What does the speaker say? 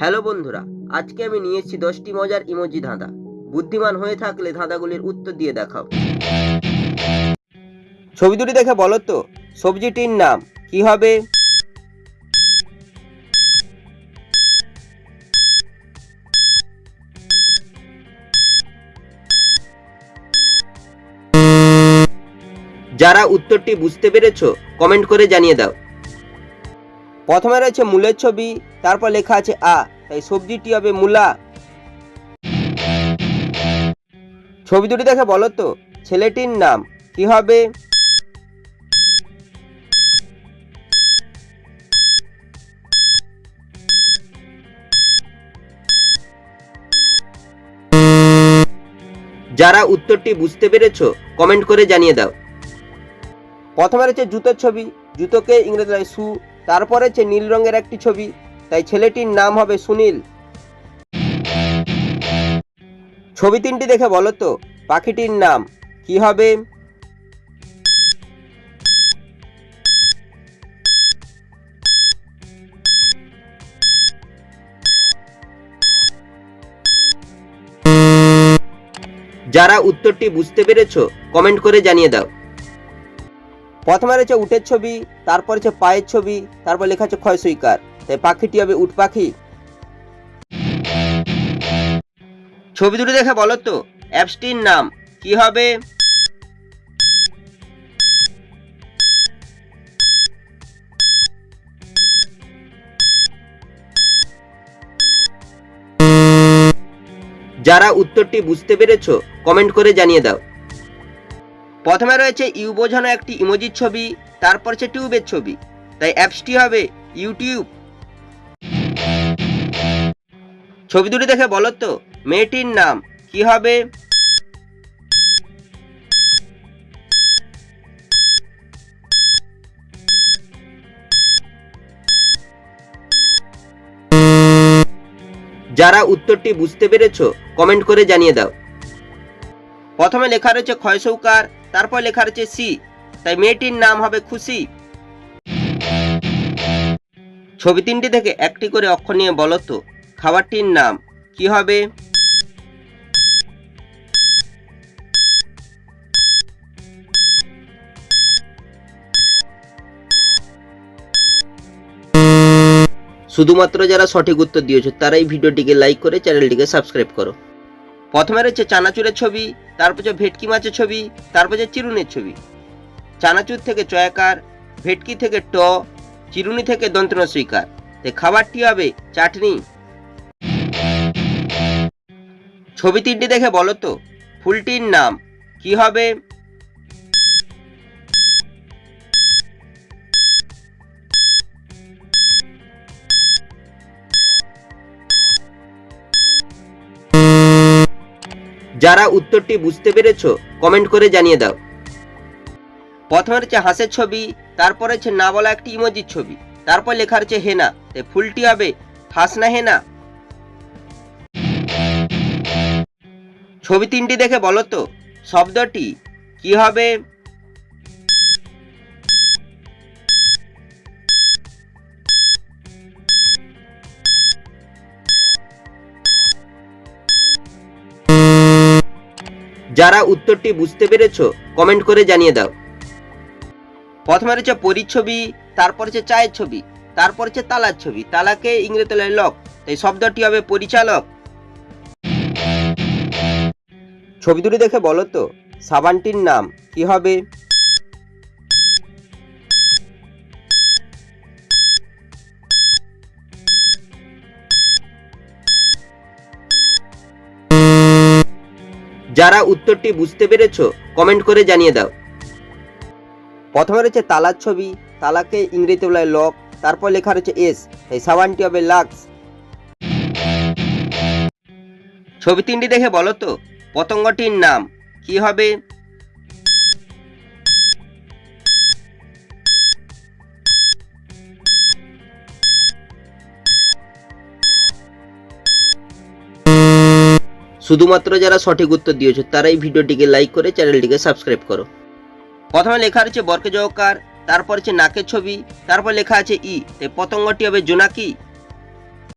Hello বন্ধুরা, আজকে আমি নিয়ে এসেছি 10টি মজার ইমোজি ধাঁধা। বুদ্ধিমান হয়ে থাকলে ধাঁধাগুলির উত্তর দিয়ে দেখাও। ছবি দুটি দেখে বলো তো সবজিটির নাম কি হবে? যারা উত্তরটি বুঝতে পেরেছো কমেন্ট করে জানিয়ে দাও। প্রথমে রয়েছে মূলের ছবি, তারপর লেখা আছে আ, তাই সবজিটি হবে মূলা। ছবি দুটি দেখে বলো তো ছেলেটির নাম কি হবে? যারা উত্তরটি বুঝতে পেরেছো কমেন্ট করে জানিয়ে দাও। প্রথমে রয়েছে জুতোর ছবি, জুতোকে ইংরেজিতে শু, তারপরে রয়েছে নীল রঙের একটি ছবি, তাই ছেলেটির নাম হবে সুনীল। ছবি তিনটি দেখে বলো তো পাখিটির নাম কি হবে? যারা উত্তরটি বুঝতে পেরেছো কমেন্ট করে জানিয়ে দাও। প্রথমে রয়েছে উটের ছবি, তারপর হচ্ছে পায়ের ছবি, তারপর লেখা আছে ক্ষয় সুইকার, তাই পাখিটি হবে উট পাখি। ছবি দুটি দেখে বলো তো অ্যাপসটির নাম কি হবে? যারা উত্তরটি বুঝতে পেরেছো কমেন্ট করে জানিয়ে দাও। প্রথমে রয়েছে ইউ বোঝানো একটি ইমোজির ছবি, তারপর হচ্ছে টিউবের ছবি, তাই অ্যাপসটি হবে ইউটিউব। ছবি দুটি দেখে বলো তো মেয়েটির নাম কি হবে? যারা উত্তরটি বুঝতে পেরেছো কমেন্ট করে জানিয়ে দাও। প্রথমে লেখা রয়েছে ক্ষয় সৌকার, তারপর লেখা রয়েছে সি, তাই মেয়েটির নাম হবে খুশি। ছবি তিনটি থেকে একটি করে অক্ষর নিয়ে বলো তো খাবারটির নাম কি হবে? শুধুমাত্র যারা সঠিক উত্তর দিয়েছো তারাই ভিডিওটিকে লাইক করে চ্যানেলটিকে সাবস্ক্রাইব করো। প্রথমে রয়েছে চানাচুরের ছবি, তারপর হচ্ছে ভেটকি মাছের ছবি, তারপর হচ্ছে চিরুনির ছবি। চানাচুর থেকে চয়াকার, ভেটকি থেকে ট, চিরুনি থেকে দন্ত্র সুইকার, তাই খাবারটি হবে চাটনি। ছবি তিনটি দেখে বলো তো ফুলটির নাম কি হবে? যারা উত্তরটি বুঝতে পেরেছো কমেন্ট করে জানিয়ে দাও। প্রথমে রয়েছে হাঁসের ছবি, তারপর হচ্ছে না বলা একটি ইমোজির ছবি, তারপর লেখা রয়েছে হেনা, তাই ফুলটি হবে হাঁস না হেনা। ছবি তিনটি দেখে বলো তো শব্দটি কি হবে? যারা উত্তরটি বুঝতে পেরেছো কমেন্ট করে জানিয়ে দাও। প্রথমে রয়েছে পরীর ছবি, তারপর হচ্ছে চায়ের ছবি, তারপর হচ্ছে তালার ছবি, তালাকে ইংরেজিতে লক, তাই শব্দটি হবে পরিচালক। ছবি দুটি দেখে বলো তো সাবানটির নাম কি হবে? যারা উত্তরটি বুঝতে পেরেছো কমেন্ট করে জানিয়ে দাও। প্রথমে রয়েছে তালার ছবি, তালাকে ইংরেজিতে বলা হয় লক, তারপর লেখা রয়েছে এস, তাই সাবানটি হবে লাক্স। ছবি তিনটি দেখে বলো তো পতঙ্গটির নাম কি হবে? শুধুমাত্র যারা সঠিক উত্তর দিয়েছো তারাই ভিডিওটিকে লাইক করে চ্যানেলটিকে সাবস্ক্রাইব করো। প্রথমে লেখা রয়েছে বর্কে জকার, তারপর হচ্ছে নাকের ছবি, তারপর লেখা আছে ই, তাই পতঙ্গটি হবে জোনাকি।